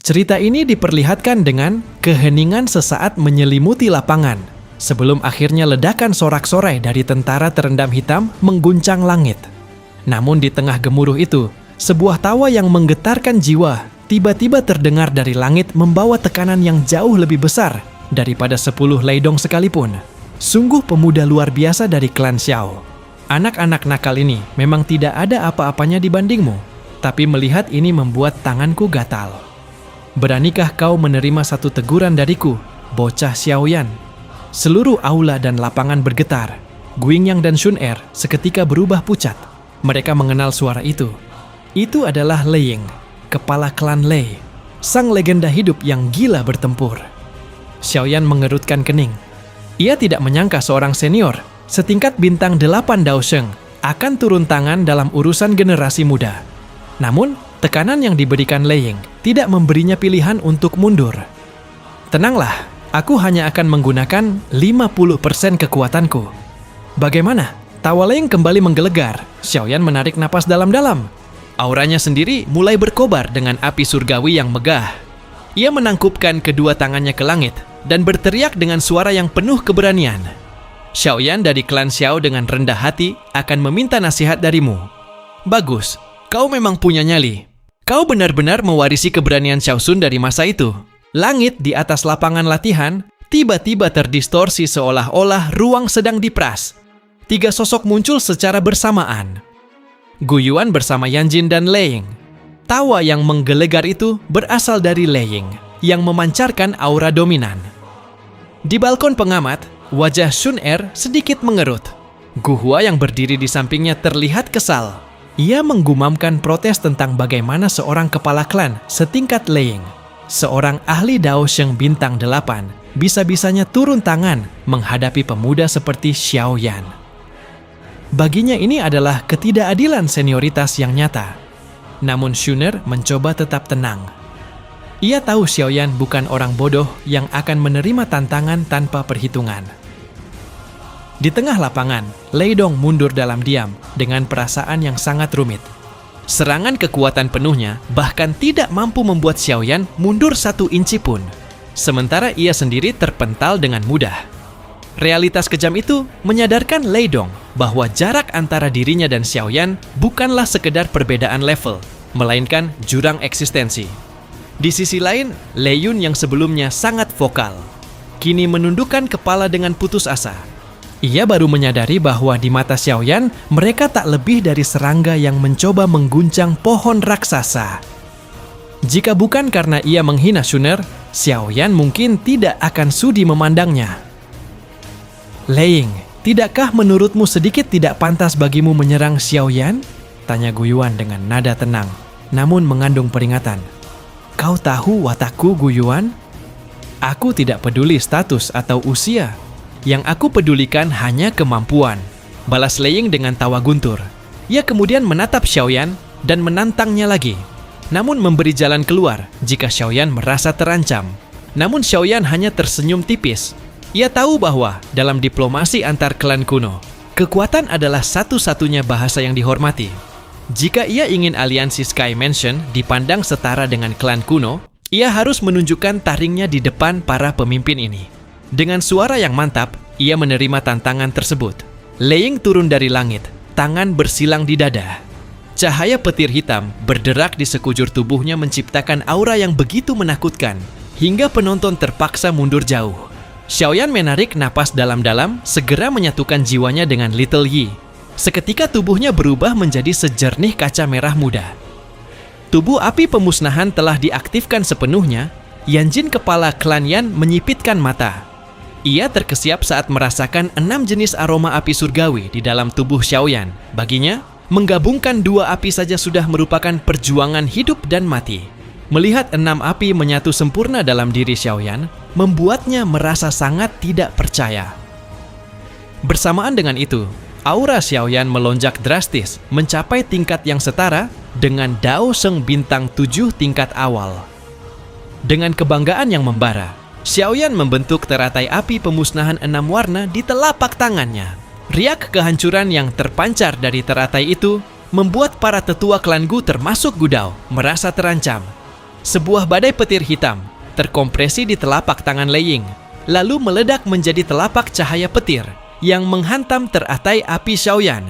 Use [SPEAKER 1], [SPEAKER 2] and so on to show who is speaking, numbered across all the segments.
[SPEAKER 1] Cerita ini diperlihatkan dengan keheningan sesaat menyelimuti lapangan, sebelum akhirnya ledakan sorak-sorai dari tentara terendam hitam mengguncang langit. Namun di tengah gemuruh itu, sebuah tawa yang menggetarkan jiwa tiba-tiba terdengar dari langit membawa tekanan yang jauh lebih besar daripada 10 Leidong sekalipun. Sungguh pemuda luar biasa dari klan Xiao. Anak-anak nakal ini memang tidak ada apa-apanya dibandingmu, tapi melihat ini membuat tanganku gatal. Beranikah kau menerima satu teguran dariku, bocah Xiaoyan? Seluruh aula dan lapangan bergetar. Guiyang dan Shun Er seketika berubah pucat. Mereka mengenal suara itu. Itu adalah Lei Ying, kepala klan Lei, sang legenda hidup yang gila bertempur. Xiaoyan mengerutkan kening. Ia tidak menyangka seorang senior, setingkat bintang 8 Daosheng, akan turun tangan dalam urusan generasi muda. Namun, tekanan yang diberikan Lei Ying tidak memberinya pilihan untuk mundur. Tenanglah, aku hanya akan menggunakan 50% kekuatanku. Bagaimana? Tawa Lei Ying kembali menggelegar. Xiaoyan menarik napas dalam-dalam. Auranya sendiri mulai berkobar dengan api surgawi yang megah. Ia menangkupkan kedua tangannya ke langit dan berteriak dengan suara yang penuh keberanian. Xiaoyan dari klan Xiao dengan rendah hati akan meminta nasihat darimu. Bagus, kau memang punya nyali. Kau benar-benar mewarisi keberanian Xiao Sun dari masa itu. Langit di atas lapangan latihan tiba-tiba terdistorsi seolah-olah ruang sedang diperas. 3 sosok muncul secara bersamaan. Gu Yuan bersama Yan Jin dan Lei Ying. Tawa yang menggelegar itu berasal dari Lei Ying yang memancarkan aura dominan. Di balkon pengamat, wajah Shun Er sedikit mengerut. Gu Hua yang berdiri di sampingnya terlihat kesal. Ia menggumamkan protes tentang bagaimana seorang kepala klan setingkat Lei Ying, seorang ahli Daosheng bintang 8, bisa-bisanya turun tangan menghadapi pemuda seperti Xiaoyan. Baginya ini adalah ketidakadilan senioritas yang nyata. Namun Shun Er mencoba tetap tenang. Ia tahu Xiaoyan bukan orang bodoh yang akan menerima tantangan tanpa perhitungan. Di tengah lapangan, Lei Dong mundur dalam diam dengan perasaan yang sangat rumit. Serangan kekuatan penuhnya bahkan tidak mampu membuat Xiaoyan mundur 1 inci pun. Sementara ia sendiri terpental dengan mudah. Realitas kejam itu menyadarkan Lei Dong bahwa jarak antara dirinya dan Xiaoyan bukanlah sekedar perbedaan level, melainkan jurang eksistensi. Di sisi lain, Lei Yun yang sebelumnya sangat vokal, kini menundukkan kepala dengan putus asa. Ia baru menyadari bahwa di mata Xiaoyan, mereka tak lebih dari serangga yang mencoba mengguncang pohon raksasa. Jika bukan karena ia menghina Shun Er, Xiaoyan mungkin tidak akan sudi memandangnya. Lei Ying, tidakkah menurutmu sedikit tidak pantas bagimu menyerang Xiaoyan? Tanya Gu Yuan dengan nada tenang, namun mengandung peringatan. Kau tahu watakku, Gu Yuan? Aku tidak peduli status atau usia. Yang aku pedulikan hanya kemampuan, balas Lei Ying dengan tawa guntur. Ia kemudian menatap Xiaoyan dan menantangnya lagi, namun memberi jalan keluar jika Xiaoyan merasa terancam. Namun Xiaoyan hanya tersenyum tipis. Ia tahu bahwa dalam diplomasi antar klan kuno, kekuatan adalah satu-satunya bahasa yang dihormati. Jika ia ingin aliansi Sky Mansion dipandang setara dengan klan kuno, ia harus menunjukkan taringnya di depan para pemimpin ini. Dengan suara yang mantap, ia menerima tantangan tersebut. Lei Ying turun dari langit, tangan bersilang di dada. Cahaya petir hitam berderak di sekujur tubuhnya menciptakan aura yang begitu menakutkan, hingga penonton terpaksa mundur jauh. Xiaoyan menarik napas dalam-dalam, segera menyatukan jiwanya dengan Little Yi. Seketika tubuhnya berubah menjadi sejernih kaca merah muda. Tubuh api pemusnahan telah diaktifkan sepenuhnya. Yan Jin kepala klan Yan menyipitkan mata. Ia terkesiap saat merasakan 6 jenis aroma api surgawi di dalam tubuh Xiaoyan. Baginya, menggabungkan 2 api saja sudah merupakan perjuangan hidup dan mati. Melihat 6 api menyatu sempurna dalam diri Xiaoyan, membuatnya merasa sangat tidak percaya. Bersamaan dengan itu, aura Xiaoyan melonjak drastis, mencapai tingkat yang setara dengan Daosheng bintang 7 tingkat awal. Dengan kebanggaan yang membara, Xiaoyan membentuk teratai api pemusnahan 6 warna di telapak tangannya. Riak kehancuran yang terpancar dari teratai itu membuat para tetua klan Gu termasuk Gu Dao merasa terancam. Sebuah badai petir hitam terkompresi di telapak tangan Lei Ying, lalu meledak menjadi telapak cahaya petir yang menghantam teratai api Xiaoyan.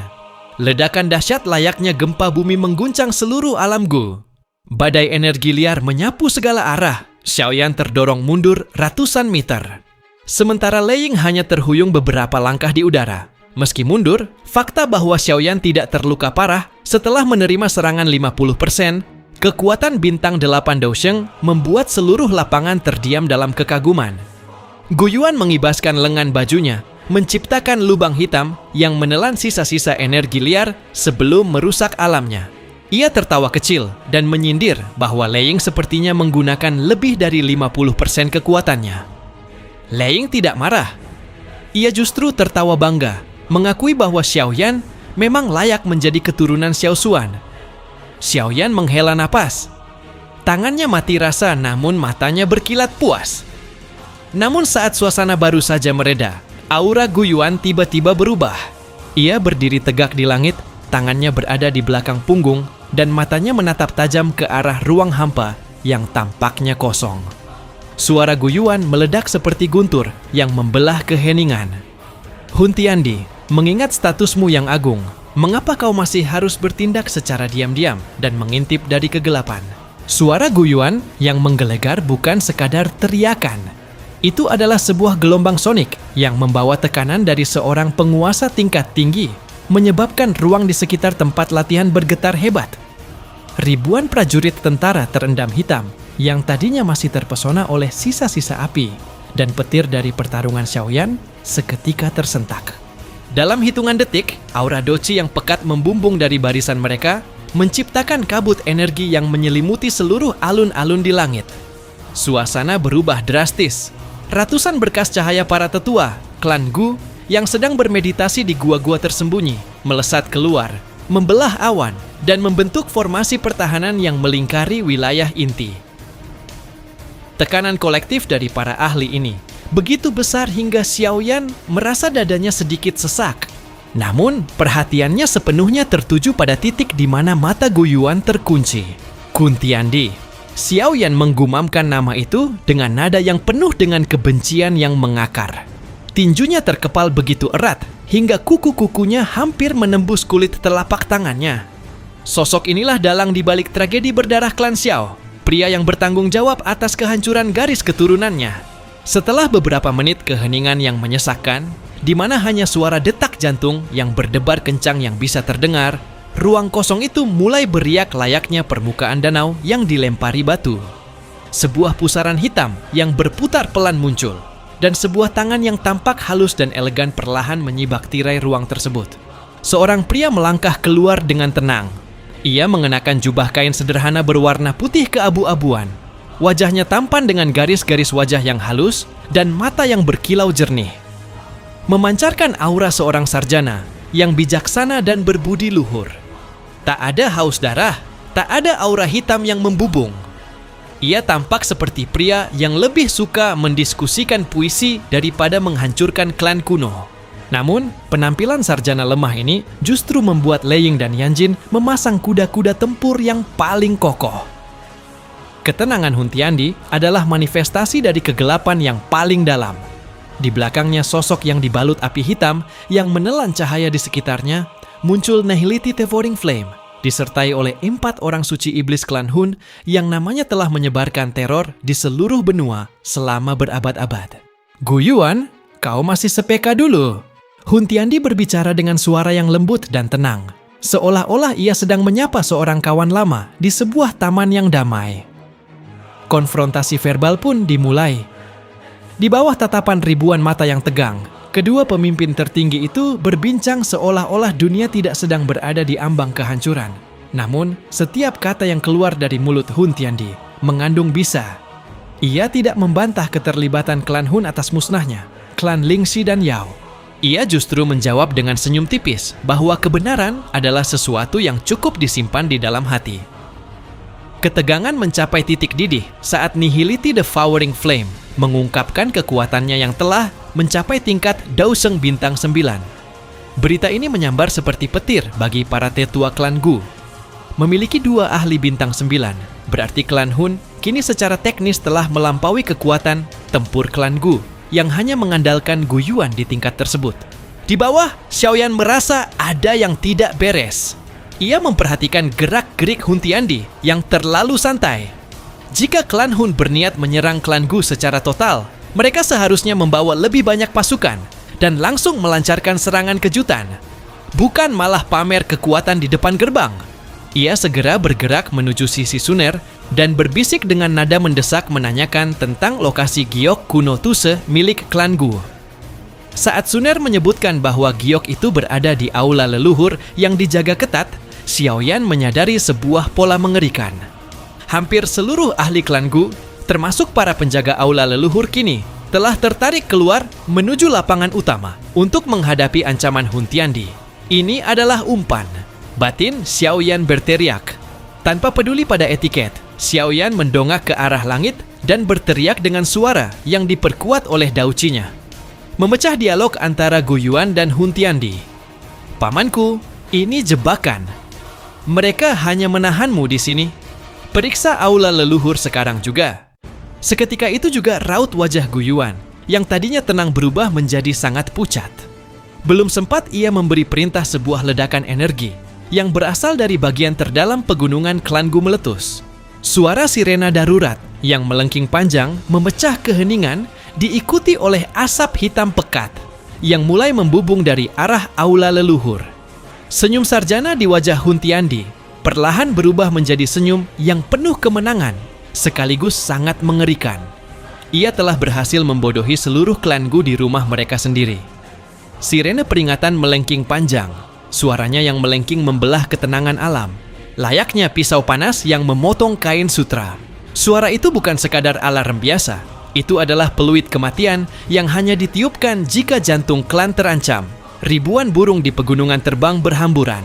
[SPEAKER 1] Ledakan dahsyat layaknya gempa bumi mengguncang seluruh alam Gu. Badai energi liar menyapu segala arah. Xiaoyan terdorong mundur ratusan meter. Sementara Lei Ying hanya terhuyung beberapa langkah di udara. Meski mundur, fakta bahwa Xiaoyan tidak terluka parah setelah menerima serangan 50%, kekuatan bintang 8 Daosheng membuat seluruh lapangan terdiam dalam kekaguman. Gu Yuan mengibaskan lengan bajunya, menciptakan lubang hitam yang menelan sisa-sisa energi liar sebelum merusak alamnya. Ia tertawa kecil dan menyindir bahwa Lei Ying sepertinya menggunakan lebih dari 50% kekuatannya. Lei Ying tidak marah. Ia justru tertawa bangga, mengakui bahwa Xiaoyan memang layak menjadi keturunan Xiao Xuan. Xiaoyan menghela napas. Tangannya mati rasa namun matanya berkilat puas. Namun saat suasana baru saja mereda, aura Gu Yuan tiba-tiba berubah. Ia berdiri tegak di langit, tangannya berada di belakang punggung, dan matanya menatap tajam ke arah ruang hampa yang tampaknya kosong. Suara Gu Yuan meledak seperti guntur yang membelah keheningan. Hun Tiandi, mengingat statusmu yang agung, mengapa kau masih harus bertindak secara diam-diam dan mengintip dari kegelapan? Suara Gu Yuan yang menggelegar bukan sekadar teriakan. Itu adalah sebuah gelombang sonik yang membawa tekanan dari seorang penguasa tingkat tinggi, menyebabkan ruang di sekitar tempat latihan bergetar hebat. Ribuan prajurit tentara terendam hitam yang tadinya masih terpesona oleh sisa-sisa api dan petir dari pertarungan Xiaoyan seketika tersentak. Dalam hitungan detik, aura doci yang pekat membumbung dari barisan mereka, menciptakan kabut energi yang menyelimuti seluruh alun-alun di langit. Suasana berubah drastis. Ratusan berkas cahaya para tetua, klan Gu, yang sedang bermeditasi di gua-gua tersembunyi, melesat keluar, membelah awan, dan membentuk formasi pertahanan yang melingkari wilayah inti. Tekanan kolektif dari para ahli ini begitu besar hingga Xiaoyan merasa dadanya sedikit sesak. Namun, perhatiannya sepenuhnya tertuju pada titik di mana mata Gu Yuan terkunci. Kun Tiandi. Xiaoyan menggumamkan nama itu dengan nada yang penuh dengan kebencian yang mengakar. Tinjunya terkepal begitu erat hingga kuku-kukunya hampir menembus kulit telapak tangannya. Sosok inilah dalang di balik tragedi berdarah klan Xiao, pria yang bertanggung jawab atas kehancuran garis keturunannya. Setelah beberapa menit keheningan yang menyesakkan, di mana hanya suara detak jantung yang berdebar kencang yang bisa terdengar, ruang kosong itu mulai beriak layaknya permukaan danau yang dilempari batu. Sebuah pusaran hitam yang berputar pelan muncul, dan sebuah tangan yang tampak halus dan elegan perlahan menyibak tirai ruang tersebut. Seorang pria melangkah keluar dengan tenang. Ia mengenakan jubah kain sederhana berwarna putih keabu-abuan. Wajahnya tampan dengan garis-garis wajah yang halus dan mata yang berkilau jernih. Memancarkan aura seorang sarjana yang bijaksana dan berbudi luhur. Tak ada haus darah, tak ada aura hitam yang membubung. Ia tampak seperti pria yang lebih suka mendiskusikan puisi daripada menghancurkan klan kuno. Namun, penampilan sarjana lemah ini justru membuat Lei Ying dan Yanjin memasang kuda-kuda tempur yang paling kokoh. Ketenangan Hun Tiandi adalah manifestasi dari kegelapan yang paling dalam. Di belakangnya sosok yang dibalut api hitam yang menelan cahaya di sekitarnya, muncul Nihility Devouring Flame, disertai oleh 4 orang suci iblis klan Hun yang namanya telah menyebarkan teror di seluruh benua selama berabad-abad. Gu Yuan, kau masih sepeka dulu. Hun Tiandi berbicara dengan suara yang lembut dan tenang, seolah-olah ia sedang menyapa seorang kawan lama di sebuah taman yang damai. Konfrontasi verbal pun dimulai. Di bawah tatapan ribuan mata yang tegang, kedua pemimpin tertinggi itu berbincang seolah-olah dunia tidak sedang berada di ambang kehancuran. Namun, setiap kata yang keluar dari mulut Hun Tiandi mengandung bisa. Ia tidak membantah keterlibatan klan Hun atas musnahnya, klan Lingxi dan Yao. Ia justru menjawab dengan senyum tipis bahwa kebenaran adalah sesuatu yang cukup disimpan di dalam hati. Ketegangan mencapai titik didih saat Nihility Devouring Flame mengungkapkan kekuatannya yang telah mencapai tingkat Daosheng bintang 9. Berita ini menyambar seperti petir bagi para tetua klan Gu. Memiliki 2 ahli bintang 9, berarti klan Hun kini secara teknis telah melampaui kekuatan tempur klan Gu yang hanya mengandalkan guyuan di tingkat tersebut. Di bawah, Xiaoyan merasa ada yang tidak beres. Ia memperhatikan gerak-gerik Hun Tiandi yang terlalu santai. Jika klan Hun berniat menyerang klan Gu secara total, mereka seharusnya membawa lebih banyak pasukan dan langsung melancarkan serangan kejutan, bukan malah pamer kekuatan di depan gerbang. Ia segera bergerak menuju sisi Suner dan berbisik dengan nada mendesak menanyakan tentang lokasi giok kuno Tuse milik klan Gu. Saat Suner menyebutkan bahwa giok itu berada di aula leluhur yang dijaga ketat, Xiaoyan menyadari sebuah pola mengerikan. Hampir seluruh ahli klan Gu, termasuk para penjaga aula leluhur kini, telah tertarik keluar menuju lapangan utama untuk menghadapi ancaman Hun Tiandi. Ini adalah umpan. Batin Xiaoyan berteriak. Tanpa peduli pada etiket, Xiaoyan mendongak ke arah langit dan berteriak dengan suara yang diperkuat oleh daucinya, memecah dialog antara Gu Yuan dan Hun Tiandi. Pamanku, ini jebakan. Mereka hanya menahanmu di sini. Periksa aula leluhur sekarang juga. Seketika itu juga raut wajah Gu Yuan yang tadinya tenang berubah menjadi sangat pucat. Belum sempat ia memberi perintah, sebuah ledakan energi yang berasal dari bagian terdalam pegunungan klan Gu meletus. Suara sirena darurat yang melengking panjang memecah keheningan, diikuti oleh asap hitam pekat yang mulai membubung dari arah aula leluhur. Senyum sarjana di wajah Hun Tiandi perlahan berubah menjadi senyum yang penuh kemenangan, sekaligus sangat mengerikan. Ia telah berhasil membodohi seluruh klan Gu di rumah mereka sendiri. Sirene peringatan melengking panjang. Suaranya yang melengking membelah ketenangan alam, layaknya pisau panas yang memotong kain sutra. Suara itu bukan sekadar alarm biasa. Itu adalah peluit kematian yang hanya ditiupkan jika jantung klan terancam. Ribuan burung di pegunungan terbang berhamburan.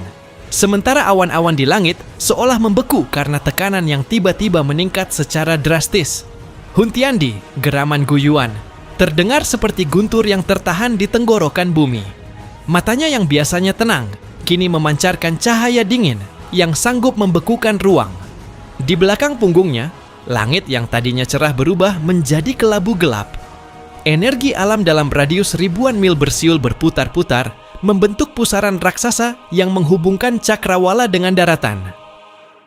[SPEAKER 1] Sementara awan-awan di langit seolah membeku karena tekanan yang tiba-tiba meningkat secara drastis. Hun Tiandi, geraman Gu Yuan, terdengar seperti guntur yang tertahan di tenggorokan bumi. Matanya yang biasanya tenang, kini memancarkan cahaya dingin yang sanggup membekukan ruang. Di belakang punggungnya, langit yang tadinya cerah berubah menjadi kelabu gelap. Energi alam dalam radius ribuan mil bersiul berputar-putar, membentuk pusaran raksasa yang menghubungkan cakrawala dengan daratan.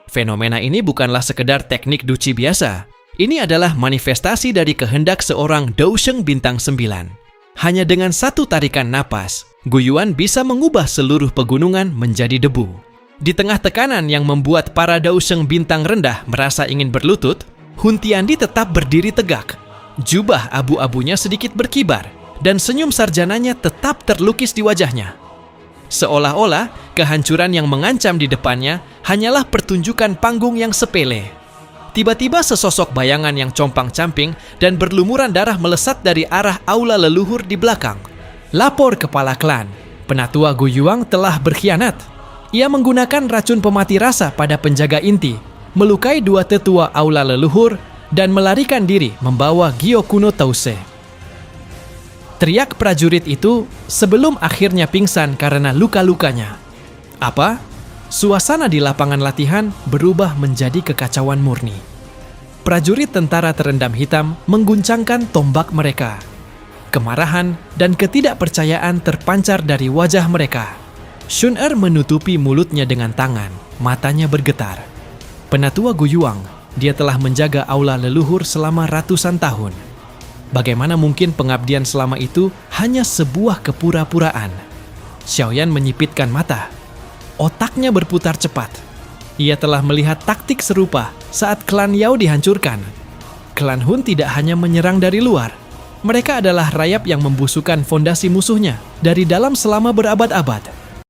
[SPEAKER 1] Fenomena ini bukanlah sekedar teknik duci biasa. Ini adalah manifestasi dari kehendak seorang Dousheng Bintang 9. Hanya dengan satu tarikan napas, Gu Yuan bisa mengubah seluruh pegunungan menjadi debu. Di tengah tekanan yang membuat para Dousheng Bintang rendah merasa ingin berlutut, Hun Tiandi tetap berdiri tegak. Jubah abu-abunya sedikit berkibar, dan senyum sarjananya tetap terlukis di wajahnya. Seolah-olah kehancuran yang mengancam di depannya hanyalah pertunjukan panggung yang sepele. Tiba-tiba sesosok bayangan yang compang-camping dan berlumuran darah melesat dari arah aula leluhur di belakang. Lapor kepala klan, penatua Gu Yuan telah berkhianat. Ia menggunakan racun pemati rasa pada penjaga inti, melukai dua tetua aula leluhur, dan melarikan diri membawa giok kuno Tause. Teriak prajurit itu sebelum akhirnya pingsan karena luka-lukanya. Apa? Suasana di lapangan latihan berubah menjadi kekacauan murni. Prajurit tentara terendam hitam mengguncangkan tombak mereka. Kemarahan dan ketidakpercayaan terpancar dari wajah mereka. Shun Er menutupi mulutnya dengan tangan, matanya bergetar. Penatua Gu Yuan, dia telah menjaga aula leluhur selama ratusan tahun. Bagaimana mungkin pengabdian selama itu hanya sebuah kepura-puraan? Xiaoyan menyipitkan mata. Otaknya berputar cepat. Ia telah melihat taktik serupa saat klan Yao dihancurkan. Klan Hun tidak hanya menyerang dari luar. Mereka adalah rayap yang membusukkan fondasi musuhnya dari dalam selama berabad-abad.